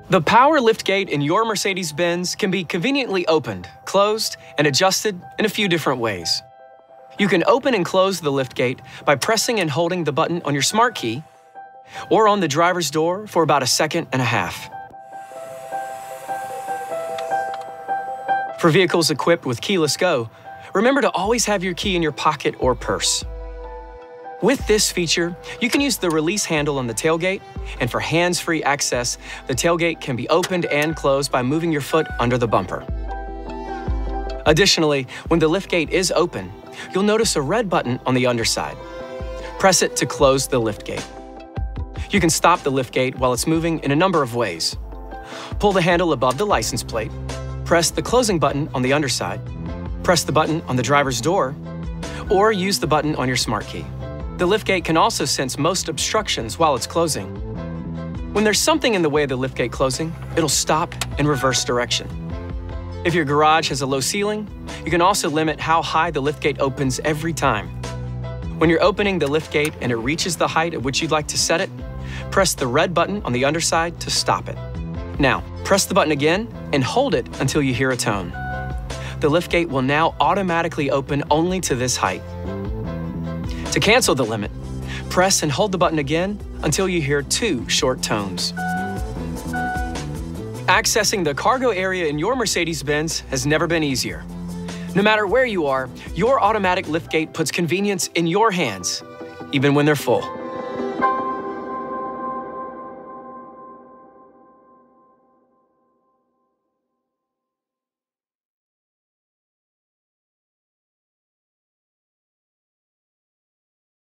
The power liftgate in your Mercedes-Benz can be conveniently opened, closed, and adjusted in a few different ways. You can open and close the liftgate by pressing and holding the button on your smart key or on the driver's door for about 1.5 seconds. For vehicles equipped with keyless go, remember to always have your key in your pocket or purse. With this feature, you can use the release handle on the tailgate, and for hands-free access, the tailgate can be opened and closed by moving your foot under the bumper. Additionally, when the liftgate is open, you'll notice a red button on the underside. Press it to close the liftgate. You can stop the liftgate while it's moving in a number of ways. Pull the handle above the license plate, press the closing button on the underside, press the button on the driver's door, or use the button on your smart key. The liftgate can also sense most obstructions while it's closing. When there's something in the way of the liftgate closing, it'll stop and reverse direction. If your garage has a low ceiling, you can also limit how high the liftgate opens every time. When you're opening the liftgate and it reaches the height at which you'd like to set it, press the red button on the underside to stop it. Now, press the button again and hold it until you hear a tone. The liftgate will now automatically open only to this height. To cancel the limit, press and hold the button again until you hear 2 short tones. Accessing the cargo area in your Mercedes-Benz has never been easier. No matter where you are, your automatic liftgate puts convenience in your hands, even when they're full.